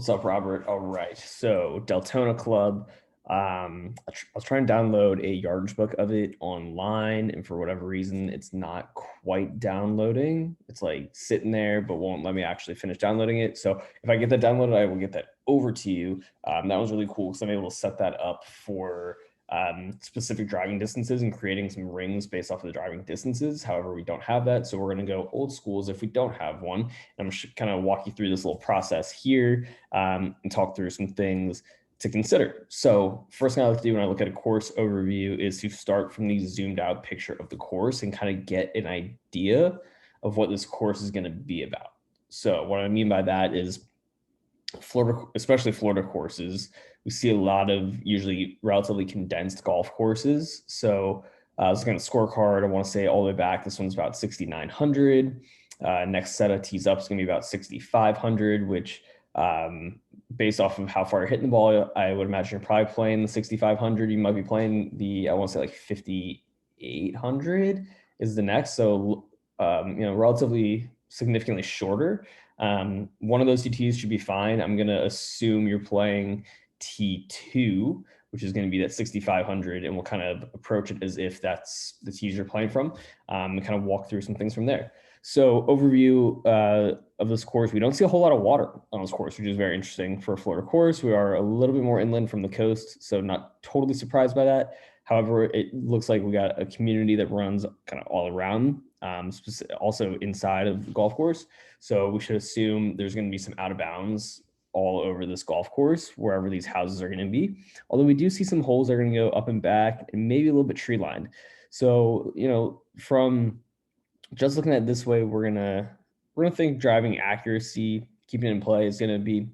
What's up, Robert? All right. So Deltona Club. I was trying to download a yardage book of it online, and for whatever reason, it's not quite downloading. It's like sitting there, but won't let me actually finish downloading it. So if I get that downloaded, I will get that over to you. That was really cool because I'm able to set that up for specific driving distances and creating some rings based off of the driving distances. However, we don't have that, so we're going to go old school as if we don't have one. And I'm just kind of walk you through this little process here and talk through some things to consider. So first thing I like to do when I look at a course overview is to start from the zoomed out picture of the course and kind of get an idea of what this course is going to be about. So what I mean by that is Florida, especially Florida courses, we see a lot of usually relatively condensed golf courses. So I was looking at the scorecard. I want to say all the way back, this one's about 6,900. Next set of tees up is going to be about 6,500, which based off of how far you're hitting the ball, I would imagine you're probably playing the 6,500. You might be playing the, I want to say like 5,800 is the next. So, relatively significantly shorter. One of those two tees should be fine. I'm going to assume you're playing T2, which is going to be that 6,500, and we'll kind of approach it as if that's the tees you're playing from, and kind of walk through some things from there. So overview of this course, we don't see a whole lot of water on this course, which is very interesting for a Florida course. We are a little bit more inland from the coast, so not totally surprised by that. However, it looks like we got a community that runs kind of all around, also inside of the golf course. So we should assume there's going to be some out of bounds all over this golf course, wherever these houses are going to be. Although we do see some holes that are going to go up and back and maybe a little bit tree lined. So, from just looking at it this way, we're gonna think driving accuracy, keeping it in play is gonna be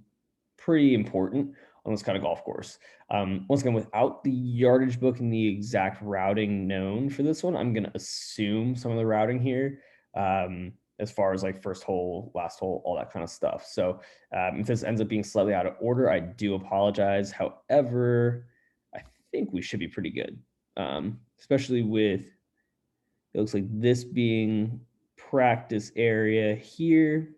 pretty important on this kind of golf course. Once again, without the yardage book and the exact routing known for this one, I'm gonna assume some of the routing here, as far as like first hole, last hole, all that kind of stuff. So if this ends up being slightly out of order, I do apologize. However, I think we should be pretty good, especially with it looks like this being practice area here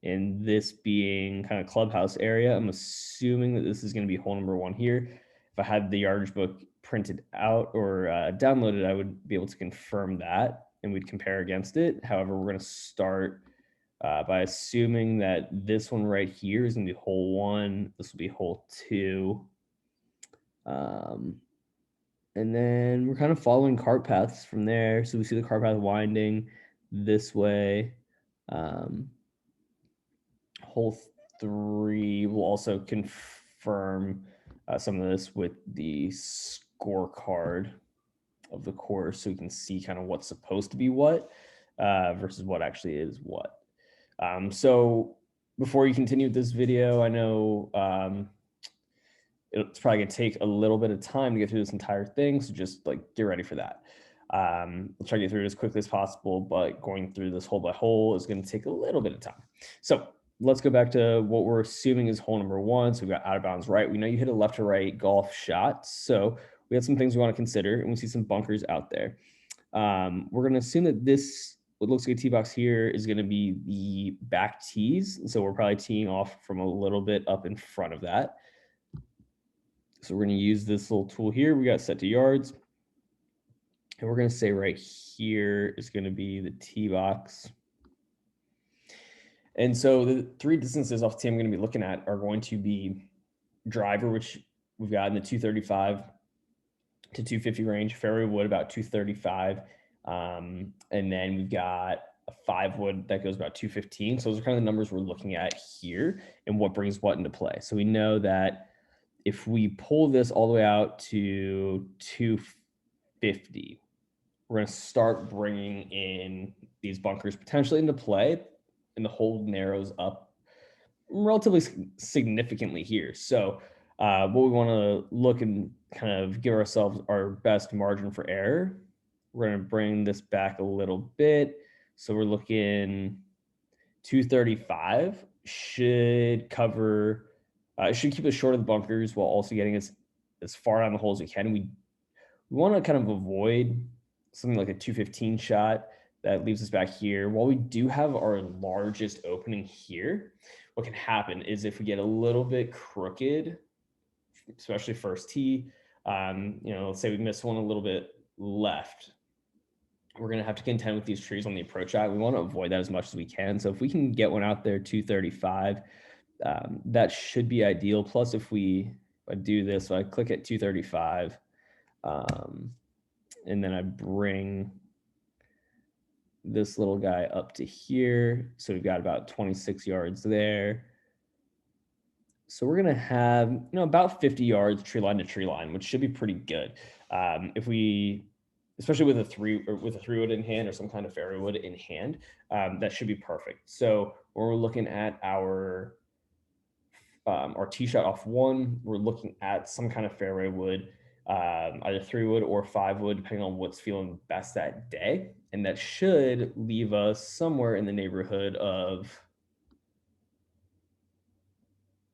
and this being kind of clubhouse area. I'm assuming that this is going to be hole number 1 here. If I had the yardage book printed out or downloaded, I would be able to confirm that and we'd compare against it. However, we're going to start by assuming that this one right here is going to be hole 1. This will be hole 2. And then we're kind of following cart paths from there. So we see the cart path winding this way. Hole 3 will also confirm some of this with the scorecard of the course, so we can see kind of what's supposed to be what versus what actually is what. So before you continue with this video, I know it's probably gonna take a little bit of time to get through this entire thing, so just like get ready for that. We'll try to get through it as quickly as possible, but going through this hole by hole is going to take a little bit of time. So let's go back to what we're assuming is hole number 1. So we've got out of bounds right. We know you hit a left to right golf shot, so we have some things we want to consider, and we see some bunkers out there. We're going to assume that this, what looks like a tee box here, is going to be the back tees. So we're probably teeing off from a little bit up in front of that. So we're going to use this little tool here. We got set to yards. And we're going to say right here is going to be the tee box. And so the 3 distances off the tee I'm going to be looking at are going to be driver, which we've got in the 235 to 250 range, fairway wood about 235. And then we've got a 5 wood that goes about 215. So those are kind of the numbers we're looking at here and what brings what into play. So we know that if we pull this all the way out to 250, we're going to start bringing in these bunkers potentially into play, and the hole narrows up relatively significantly here. So what we want to look and kind of give ourselves our best margin for error, we're going to bring this back a little bit. So we're looking 235 should cover, should keep us short of the bunkers while also getting us as far down the hole as we can. We want to kind of avoid something like a 215 shot That leaves us back here. While we do have our largest opening here, what can happen is if we get a little bit crooked, especially first tee, let's say we miss one a little bit left, we're going to have to contend with these trees on the approach shot. We want to avoid that as much as we can. So if we can get one out there 235, that should be ideal. Plus, if I do this, so I click at 235, and then I bring this little guy up to here. So we've got about 26 yards there. So we're going to have, about 50 yards tree line to tree line, which should be pretty good. If we, especially with a three wood in hand or some kind of fairway wood in hand, that should be perfect. So when we're looking at our tee shot off one, we're looking at some kind of fairway wood, either 3 wood or 5 wood, depending on what's feeling best that day. And that should leave us somewhere in the neighborhood of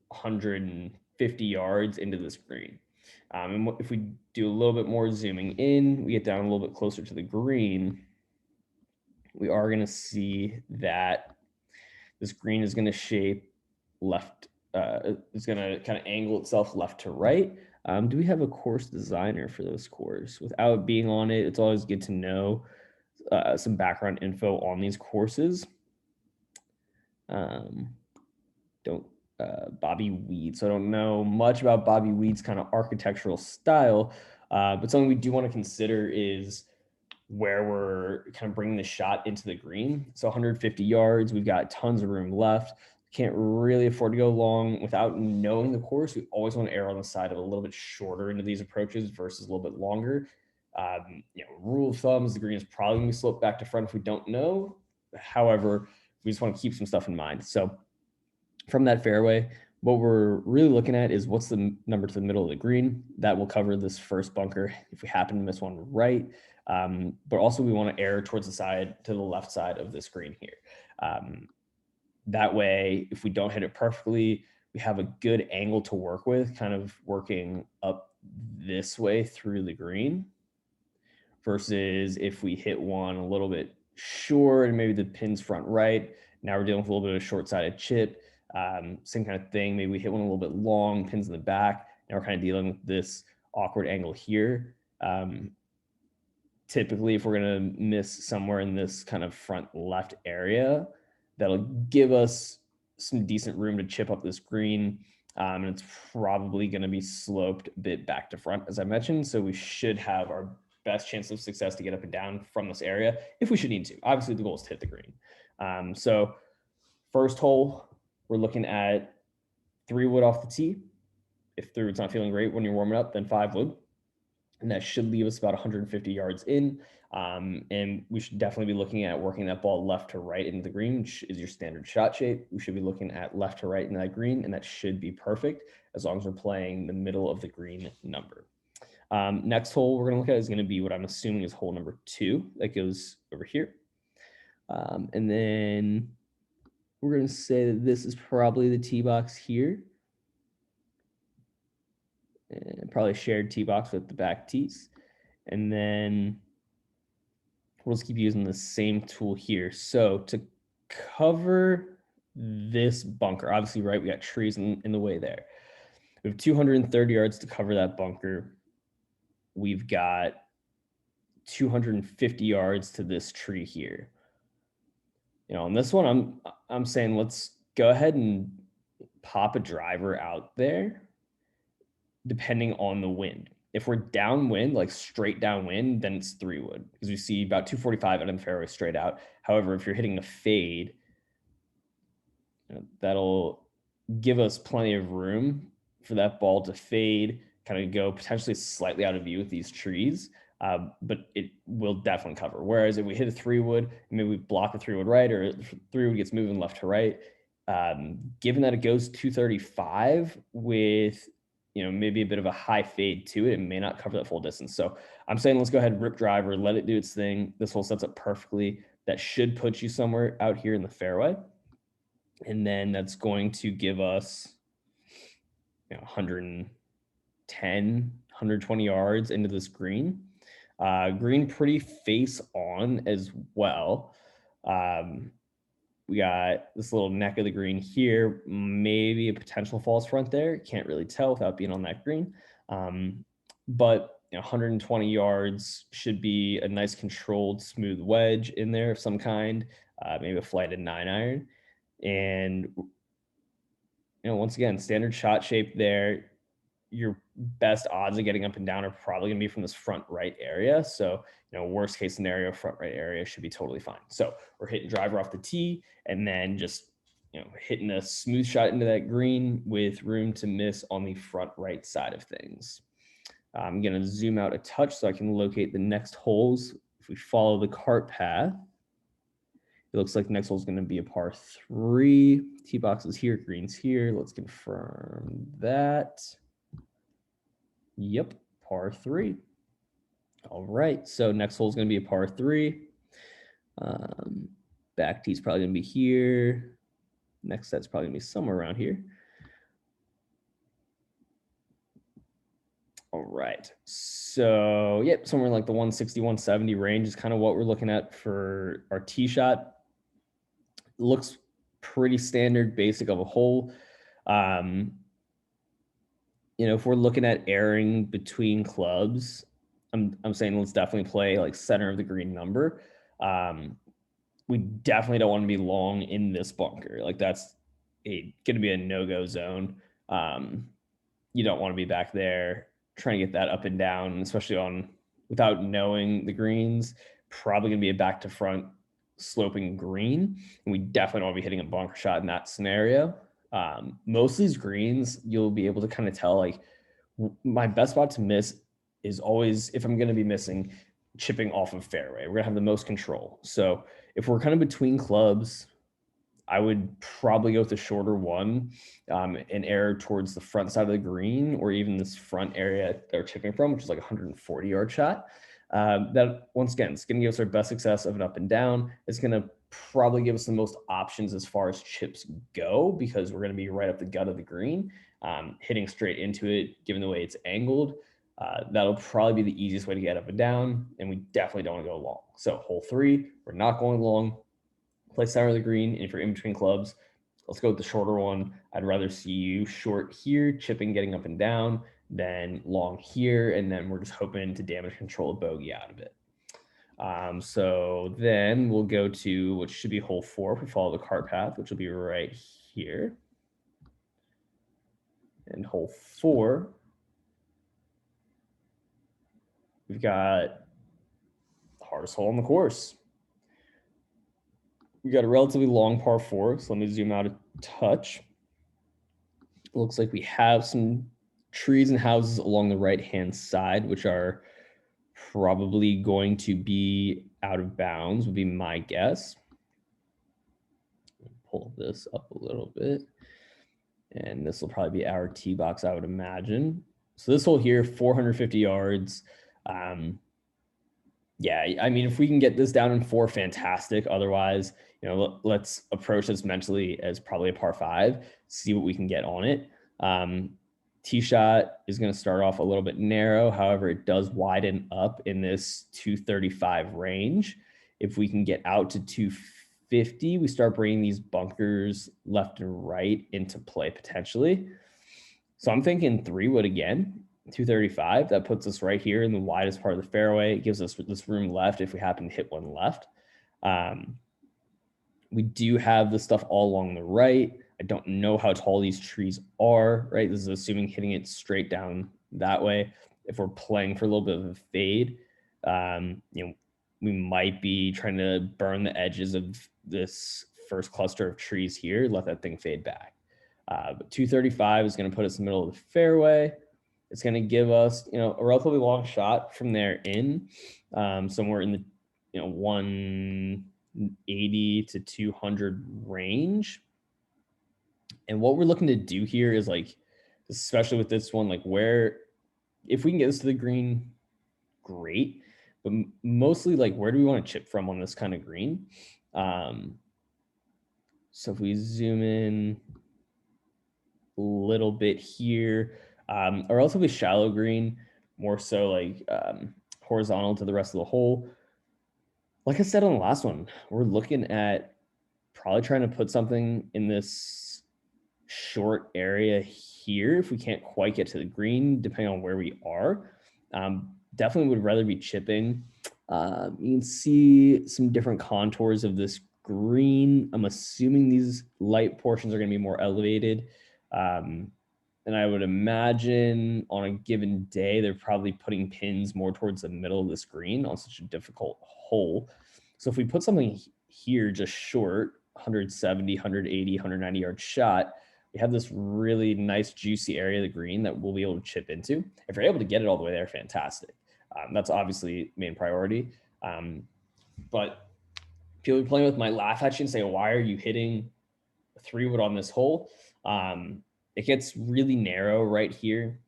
150 yards into this green. And if we do a little bit more zooming in, we get down a little bit closer to the green, we are going to see that this green is going to shape left. It's going to kind of angle itself left to right. Do we have a course designer for this course? Without being on it, it's always good to know some background info on these courses. Bobby Weed. So I don't know much about Bobby Weed's kind of architectural style, but something we do want to consider is where we're kind of bringing the shot into the green. So 150 yards, we've got tons of room left. Can't really afford to go long without knowing the course. We always want to err on the side of a little bit shorter into these approaches versus a little bit longer. Rule of thumb is the green is probably going to slope back to front if we don't know. However, we just want to keep some stuff in mind. So from that fairway, what we're really looking at is what's the number to the middle of the green. That will cover this first bunker if we happen to miss one right. But also we want to err towards the side, to the left side of this green here. That way, if we don't hit it perfectly, we have a good angle to work with, kind of working up this way through the green, versus if we hit one a little bit short and maybe the pin's front right, now we're dealing with a little bit of a short-sided chip. Same kind of thing. Maybe we hit one a little bit long, pins in the back. Now we're kind of dealing with this awkward angle here. Typically, if we're going to miss somewhere in this kind of front left area, that'll give us some decent room to chip up this green. And it's probably going to be sloped a bit back to front, as I mentioned. So we should have our best chance of success to get up and down from this area if we should need to. Obviously, the goal is to hit the green. So first hole, we're looking at 3 wood off the tee. If 3 wood's not feeling great when you're warming up, then 5 wood. And that should leave us about 150 yards in. And we should definitely be looking at working that ball left to right into the green, which is your standard shot shape. We should be looking at left to right in that green, and that should be perfect as long as we're playing the middle of the green number. Next hole we're going to look at is going to be what I'm assuming is hole number 2. That goes over here. And then we're going to say that this is probably the tee box here. And probably shared tee box with the back tees. And then we'll just keep using the same tool here. So to cover this bunker, obviously, right, we got trees in the way there. We have 230 yards to cover that bunker. We've got 250 yards to this tree here. On this one, I'm saying let's go ahead and pop a driver out there depending on the wind. If we're downwind, like straight downwind, then it's 3 wood because we see about 245 out in the fairway straight out. However, if you're hitting a fade, that'll give us plenty of room for that ball to fade, kind of go potentially slightly out of view with these trees, but it will definitely cover. Whereas if we hit a 3 wood, maybe we block a 3 wood right, or 3 wood gets moving left to right, given that it goes 235 with maybe a bit of a high fade to it, it may not cover that full distance. So I'm saying let's go ahead and rip driver, let it do its thing. This hole sets up perfectly. That should put you somewhere out here in the fairway. And then that's going to give us 110, 120 yards into this green. Green pretty face on as well. Um, we got this little neck of the green here, maybe a potential false front there. Can't really tell without being on that green. But 120 yards should be a nice controlled smooth wedge in there of some kind, maybe a flighted 9-iron. And once again, standard shot shape there. Your best odds of getting up and down are probably going to be from this front right area. So, worst case scenario, front right area should be totally fine. So we're hitting driver off the tee and then just, hitting a smooth shot into that green with room to miss on the front right side of things. I'm going to zoom out a touch so I can locate the next holes. If we follow the cart path, it looks like the next hole is going to be a par 3. Tee box is here, green's here. Let's confirm that. Yep, par 3. All right, so next hole is going to be a par 3. Back tee's probably going to be here. Next set's probably going to be somewhere around here. All right, so yep, somewhere like the 160, 170 range is kind of what we're looking at for our tee shot. Looks pretty standard, basic of a hole. If we're looking at airing between clubs, I'm saying let's definitely play like center of the green number. We definitely don't want to be long in this bunker. Like that's going to be a no-go zone. You don't want to be back there trying to get that up and down, especially without knowing the greens. Probably going to be a back to front sloping green, and we definitely don't want to be hitting a bunker shot in that scenario. Most of these greens, you'll be able to kind of tell, like, my best spot to miss is always, if I'm going to be missing, chipping off of fairway. We're going to have the most control. So if we're kind of between clubs, I would probably go with the shorter one and air towards the front side of the green, or even this front area they're chipping from, which is like a 140-yard shot. That, once again, it's going to give us our best success of an up and down. It's going to probably give us the most options as far as chips go, because we're going to be right up the gut of the green, hitting straight into it, given the way it's angled. That'll probably be the easiest way to get up and down, and we definitely don't want to go long. So hole 3, we're not going long. Play center of the green, and if you're in between clubs, let's go with the shorter one. I'd rather see you short here, chipping, getting up and down, than long here, and then we're just hoping to damage control a bogey out of it. So then we'll go to what should be hole 4 if we follow the cart path, which will be right here. And hole 4, we've got the hardest hole on the course. We got a relatively long par 4, so let me zoom out a touch. It looks like we have some trees and houses along the right-hand side, which are probably going to be out of bounds, would be my guess. Pull this up a little bit. And this will probably be our tee box, I would imagine. So this hole here, 450 yards. Yeah, I mean, if we can get this down in 4, fantastic. Otherwise, let's approach this mentally as probably a par 5, see what we can get on it. Tee shot is going to start off a little bit narrow. However, it does widen up in this 235 range. If we can get out to 250, we start bringing these bunkers left and right into play potentially. So I'm thinking 3-wood again. 235, that puts us right here in the widest part of the fairway. It gives us this room left if we happen to hit one left. We do have the stuff all along the right. I don't know how tall these trees are, right? This is assuming hitting it straight down that way. If we're playing for a little bit of a fade, we might be trying to burn the edges of this first cluster of trees here, let that thing fade back. But 235 is going to put us in the middle of the fairway. It's going to give us, a relatively long shot from there in, somewhere in the, 180 to 200 range. And what we're looking to do here is, like, especially with this one, like, where, if we can get this to the green, great. But mostly, like, where do we want to chip from on this kind of green? So if we zoom in a little bit here, a relatively shallow green, more so like horizontal to the rest of the hole. Like I said on the last one, we're looking at probably trying to put something in this short area here if we can't quite get to the green, depending on where we are. Definitely would rather be chipping. You can see some different contours of this green. I'm assuming these light portions are going to be more elevated. And I would imagine on a given day, they're probably putting pins more towards the middle of this green on such a difficult hole. So if we put something here just short, 170, 180, 190 yard shot, we have this really nice juicy area of the green that we'll be able to chip into. If you're able to get it all the way there, fantastic. That's obviously main priority. But people are playing with my laugh at you and say, why are you hitting a 3-wood on this hole? It gets really narrow right here.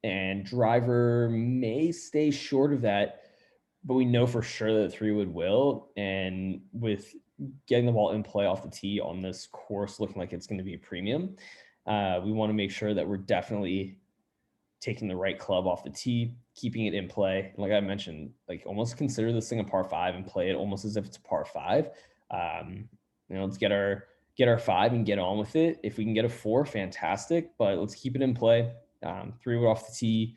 And driver may stay short of that, but we know for sure that 3-wood will. And with getting the ball in play off the tee on this course looking like it's going to be a premium, we want to make sure that we're definitely taking the right club off the tee, keeping it in play. Like I mentioned, like almost consider this thing a par 5 and play it almost as if it's a par 5. Let's get our 5 and get on with it. If we can get a 4, fantastic, but let's keep it in play. 3-wood off the tee,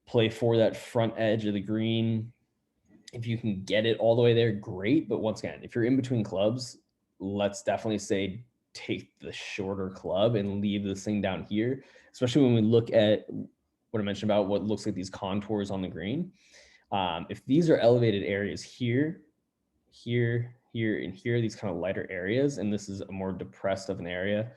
play for that front edge of the green. If you can get it all the way there, great. But once again, if you're in between clubs, let's definitely say take the shorter club and leave this thing down here, especially when we look at what I mentioned about what looks like these contours on the green. If these are elevated areas here, here, here, and here, these kind of lighter areas, and this is a more depressed of an area,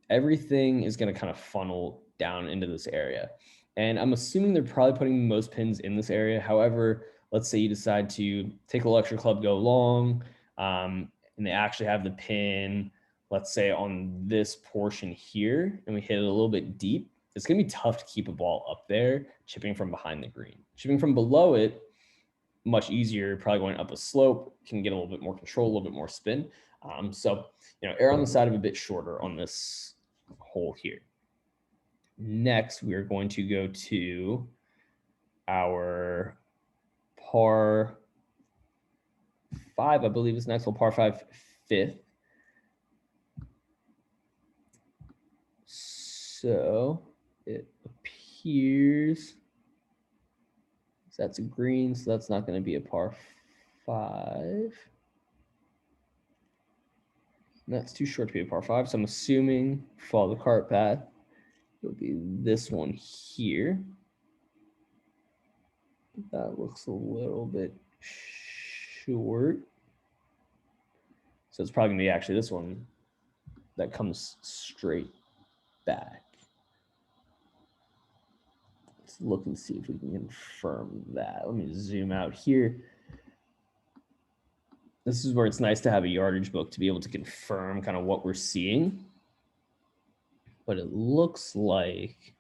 everything is going to kind of funnel down into this area. And I'm assuming they're probably putting most pins in this area. However, let's say you decide to take a lecture club, go long, and they actually have the pin, let's say on this portion here, and we hit it a little bit deep. It's going to be tough to keep a ball up there, chipping from behind the green. Chipping from below it, much easier, probably going up a slope, can get a little bit more control, a little bit more spin. So, err on the side of a bit shorter on this hole here. Next, we are going to go to our par 5, I believe is next hole, par 5, 5th. So it appears that's a green, so that's not going to be a par 5. That's too short to be a par 5, so I'm assuming follow the cart path. It'll be this one here. That looks a little bit short. So it's probably going to be actually this one that comes straight back. Let's look and see if we can confirm that. Let me zoom out here. This is where it's nice to have a yardage book to be able to confirm kind of what we're seeing. But it looks like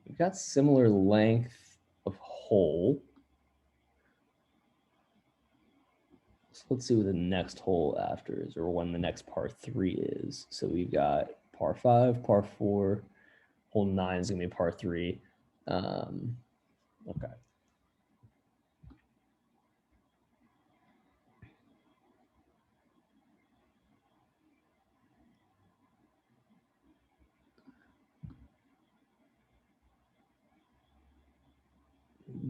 we've got similar length of hole. So let's see what the next hole after is, or when the next par 3 is. So we've got par 5, par 4, hole 9 is going to be par 3. Okay.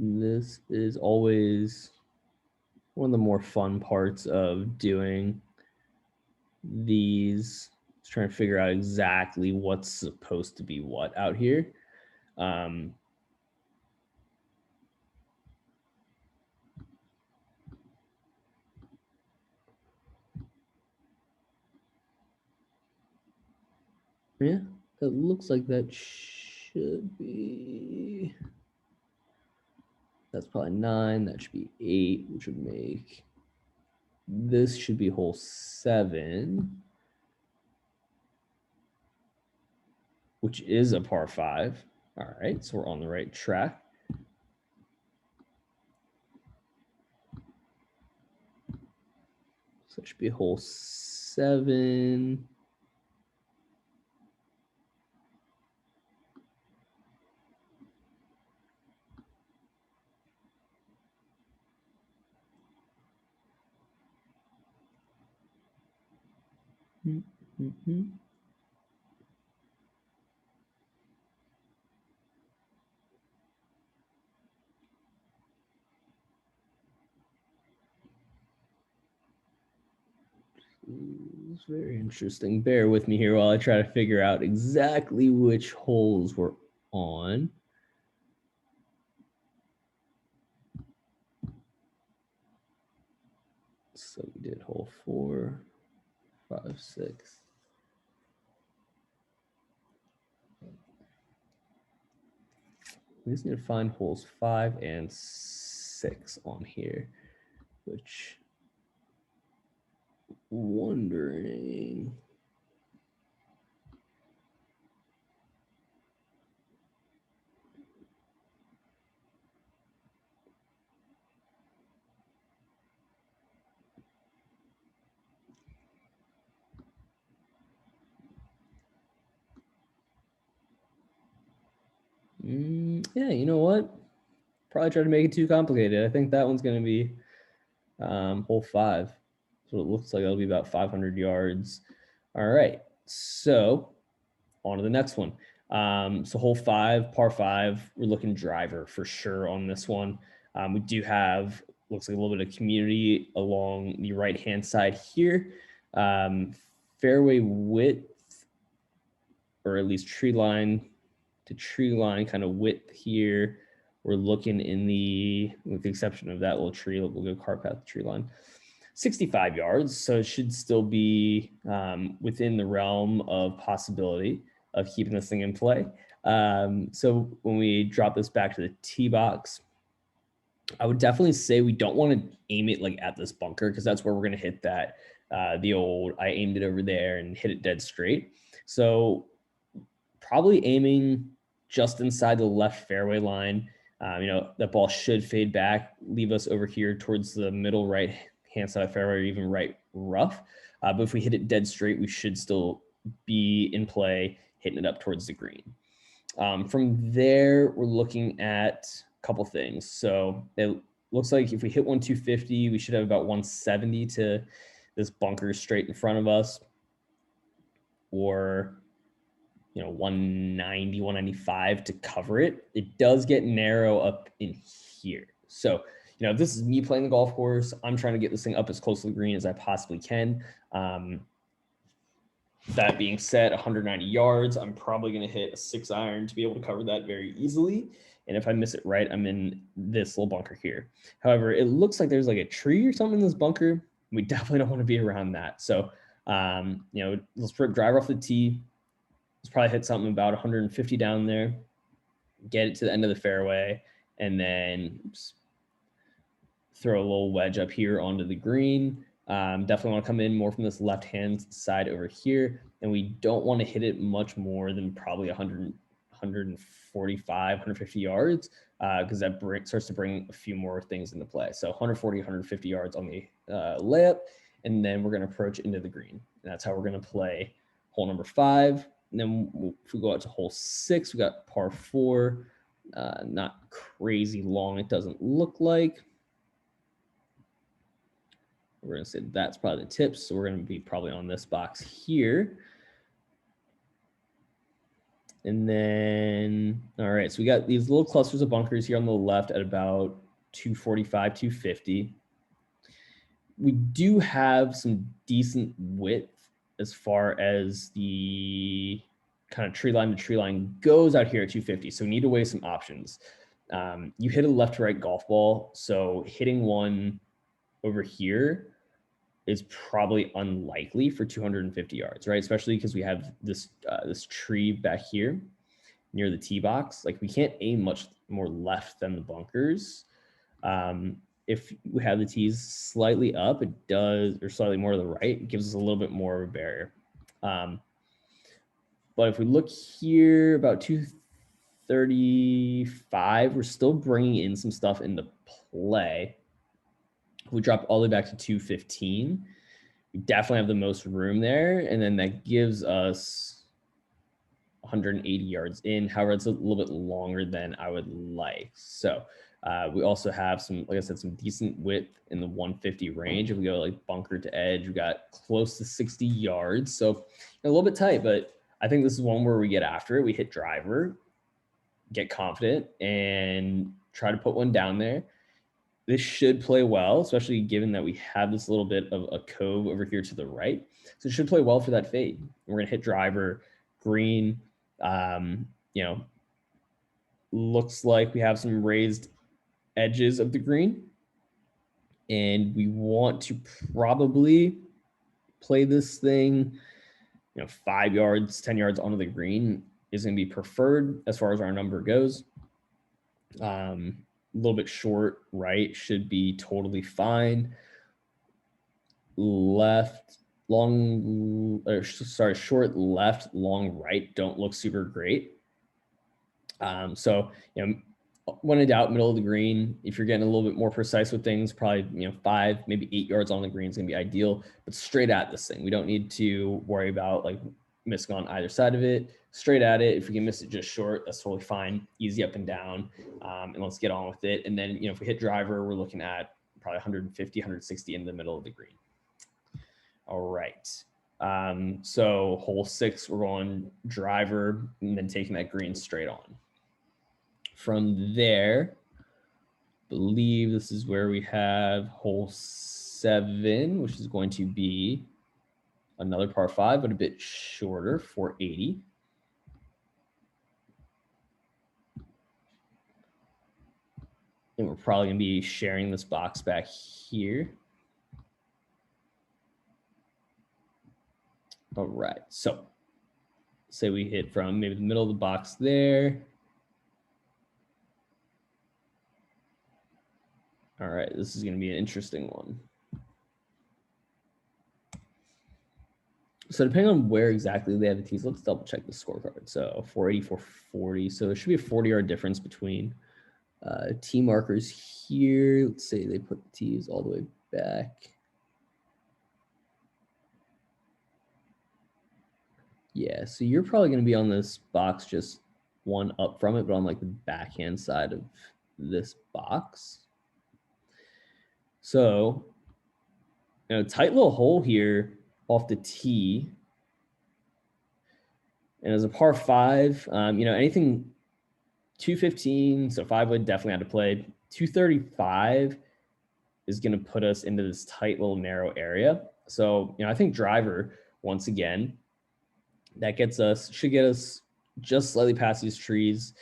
This is always one of the more fun parts of doing these. Just trying to figure out exactly what's supposed to be what out here. Yeah, it looks like that should be. That's probably 9. That should be 8, which would make this should be hole 7, which is a par 5. All right, so we're on the right track. So it should be hole 7. It's very interesting. Bear with me here while I try to figure out exactly which holes we're on. So we did hole 4, 5, 6. We just need to find holes 5 and 6 on here, which wondering. Yeah, you know what? Probably try to make it too complicated. I think that one's going to be hole 5. So it looks like it'll be about 500 yards. All right. So on to the next one. So hole 5, par 5, we're looking driver for sure on this one. We do have, looks like a little bit of community along the right-hand side here. Fairway width, or at least tree line to tree line kind of width here. We're looking in the, with the exception of that little tree, we'll go car path tree line, 65 yards. So it should still be within the realm of possibility of keeping this thing in play. So when we drop this back to the tee box, I would definitely say we don't want to aim it like at this bunker, because that's where we're going to hit that, the old, I aimed it over there and hit it dead straight. So probably aiming just inside the left fairway line. That ball should fade back, leave us over here towards the middle right hand side of fairway, or even right rough. But if we hit it dead straight, we should still be in play, hitting it up towards the green. From there, we're looking at a couple things. So it looks like if we hit 250, we should have about 170 to this bunker straight in front of us, or 190, 195 to cover it. It does get narrow up in here. So, if this is me playing the golf course, I'm trying to get this thing up as close to the green as I possibly can. That being said, 190 yards, I'm probably going to hit a 6-iron to be able to cover that very easily. And if I miss it right, I'm in this little bunker here. However, it looks like there's like a tree or something in this bunker. We definitely don't want to be around that. So, let's drive off the tee. Let's probably hit something about 150 down there, get it to the end of the fairway, and then throw a little wedge up here onto the green. Definitely want to come in more from this left-hand side over here, and we don't want to hit it much more than probably 145, 150 yards, because that starts to bring a few more things into play. So 140, 150 yards on the layup, and then we're going to approach into the green. And that's how we're going to play hole number 5. And then if we go out to hole 6, we got par 4. Not crazy long, it doesn't look like. We're going to say that's probably the tips. So we're going to be probably on this box here. And then, all right, so we got these little clusters of bunkers here on the left at about 245, 250. We do have some decent width as far as the kind of tree line to tree line goes out here at 250. So we need to weigh some options. You hit a left to right golf ball. So hitting one over here is probably unlikely for 250 yards, right? Especially because we have this tree back here near the tee box. Like, we can't aim much more left than the bunkers. If we have the tees slightly up, it does, or slightly more to the right, it gives us a little bit more of a barrier. But if we look here, about 235, we're still bringing in some stuff into play. If we drop all the way back to 215, we definitely have the most room there. And then that gives us 180 yards in. However, it's a little bit longer than I would like. So We also have some, like I said, some decent width in the 150 range. If we go like bunker to edge, we got close to 60 yards. So a little bit tight, but I think this is one where we get after it. We hit driver, get confident, and try to put one down there. This should play well, especially given that we have this little bit of a cove over here to the right. So it should play well for that fade. We're going to hit driver, green. You know, looks like we have some raised edges of the green. And we want to probably play this thing, 5 yards, 10 yards onto the green is going to be preferred as far as our number goes. A little bit short right should be totally fine. Short left, long right don't look super great. So, when in doubt, middle of the green. If you're getting a little bit more precise with things, probably 5, maybe 8 yards on the green is going to be ideal. But straight at this thing, we don't need to worry about like missing on either side of it. Straight at it. If we can miss it just short, that's totally fine. Easy up and down, and let's get on with it. And then if we hit driver, we're looking at probably 150, 160 in the middle of the green. All right. So hole 6, we're going driver and then taking that green straight on. From there, I believe this is where we have hole 7, which is going to be another par 5, but a bit shorter, 480. And we're probably going to be sharing this box back here. All right, so say we hit from maybe the middle of the box there. All right, this is going to be an interesting one. So depending on where exactly they have the tees, let's double check the scorecard. So 480, 440. So there should be a 40-yard difference between tee markers here. Let's say they put the tees all the way back. Yeah, so you're probably going to be on this box just one up from it, but on like the backhand side of this box. So, tight little hole here off the tee. And as a par 5, anything 215, so 5 wood definitely had to play. 235 is going to put us into this tight little narrow area. So, I think driver, once again, that should get us just slightly past these trees,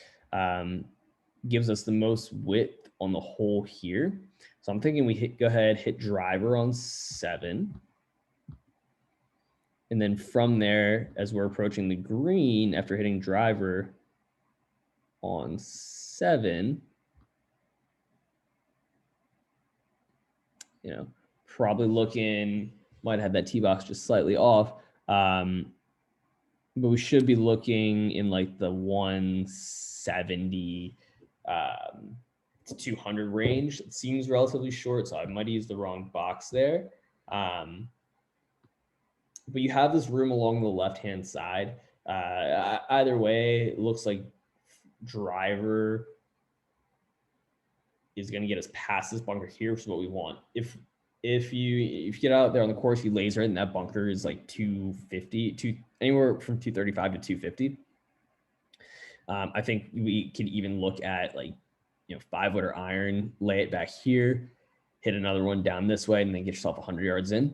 gives us the most width on the hole here. So I'm thinking we go ahead, hit driver on 7. And then from there, as we're approaching the green after hitting driver on 7, probably looking, might have that tee box just slightly off. But we should be looking in like the 170 to 200 range. It seems relatively short, so I might use the wrong box there. But you have this room along the left-hand side. Either way, it looks like driver is going to get us past this bunker here, which is what we want. If you get out there on the course, you laser it, and that bunker is like 250, anywhere from 235 to 250. I think we can even look at like 5-wood iron, lay it back here, hit another one down this way, and then get yourself 100 yards in,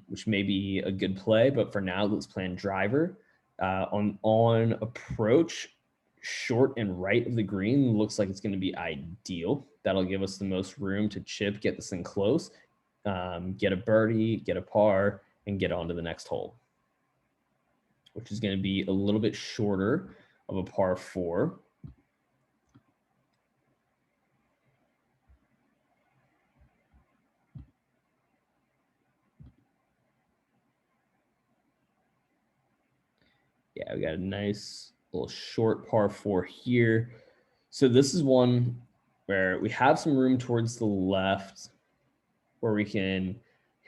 which may be a good play. But for now, let's plan driver. On approach, short and right of the green looks like it's going to be ideal. That'll give us the most room to chip, get this thing close, get a birdie, get a par, and get on to the next hole, which is going to be a little bit shorter of a par 4. Yeah, we got a nice little short par 4 here. So this is one where we have some room towards the left where we can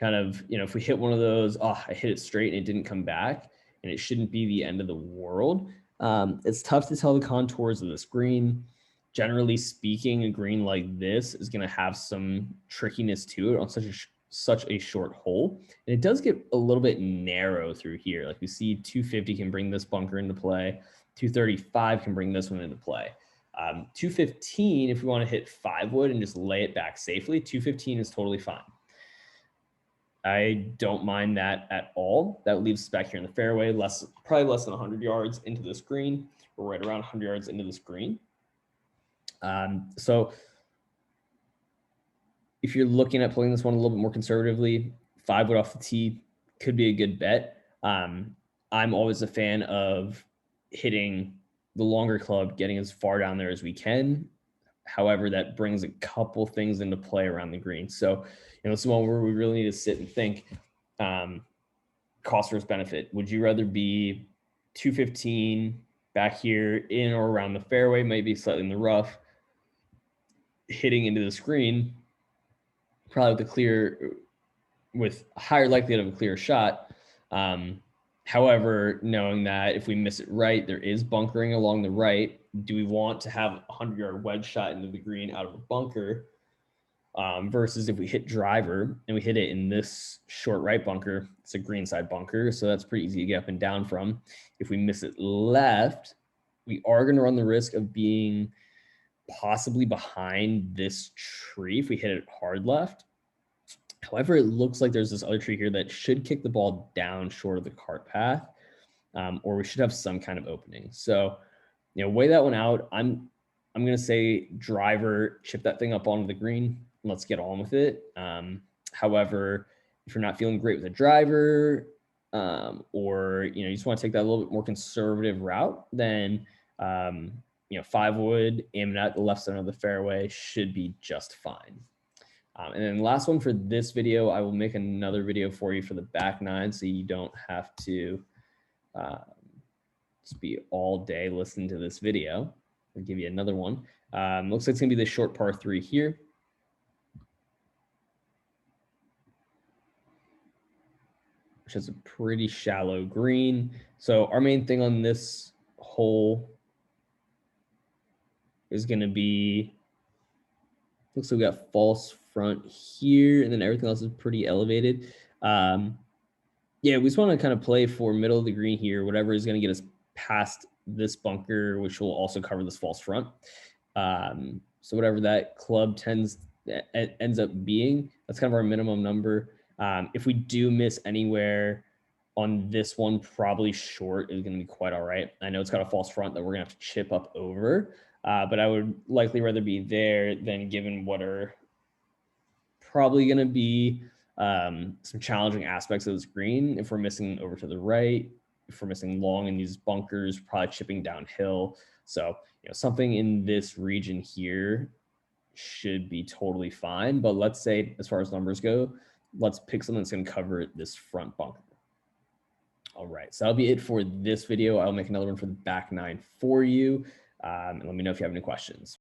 kind of, if we hit one of those, I hit it straight and it didn't come back, and it shouldn't be the end of the world. It's tough to tell the contours of this green generally speaking, a green like this is going to have some trickiness to it on such a short hole. And it does get a little bit narrow through here. Like we see 250 can bring this bunker into play. 235 can bring this one into play. 215, if we want to hit 5 wood and just lay it back safely, 215 is totally fine. I don't mind that at all. That leaves us back here in the fairway, probably less than 100 yards into this green, or right around 100 yards into this green. So if you're looking at playing this one a little bit more conservatively, 5 wood off the tee could be a good bet. I'm always a fan of hitting the longer club, getting as far down there as we can. However, that brings a couple things into play around the green. So, this is one where we really need to sit and think cost versus benefit. Would you rather be 215 back here in or around the fairway, maybe slightly in the rough, hitting into the screen, probably with a higher likelihood of a clear shot. However, knowing that if we miss it right, there is bunkering along the right. Do we want to have a 100-yard wedge shot into the green out of a bunker versus if we hit driver and we hit it in this short right bunker, it's a greenside bunker, so that's pretty easy to get up and down from. If we miss it left, we are going to run the risk of being possibly behind this tree if we hit it hard left. However, it looks like there's this other tree here that should kick the ball down short of the cart path, or we should have some kind of opening. So, weigh that one out. I'm going to say driver, chip that thing up onto the green. And let's get on with it. However, if you're not feeling great with a driver, or you just want to take that a little bit more conservative route, then 5 wood aiming at the left center of the fairway should be just fine. And then the last one for this video, I will make another video for you for the back 9, so you don't have to just be all day listening to this video. I'll give you another one. Looks like it's going to be the short par 3 here. Which is a pretty shallow green. So our main thing on this hole is going to be, looks like we got false front here, and then everything else is pretty elevated. Yeah, we just want to kind of play for middle of the green here, whatever is going to get us past this bunker, which will also cover this false front. So whatever that club ends up being, that's kind of our minimum number. If we do miss anywhere on this one, probably short is going to be quite all right. I know it's got a false front that we're going to have to chip up over, but I would likely rather be there than given what are probably going to be some challenging aspects of this green. If we're missing over to the right, if we're missing long in these bunkers, probably chipping downhill. So, something in this region here should be totally fine. But let's say, as far as numbers go, let's pick something that's going to cover this front bunker. All right, so that'll be it for this video. I'll make another one for the back 9 for you. And let me know if you have any questions.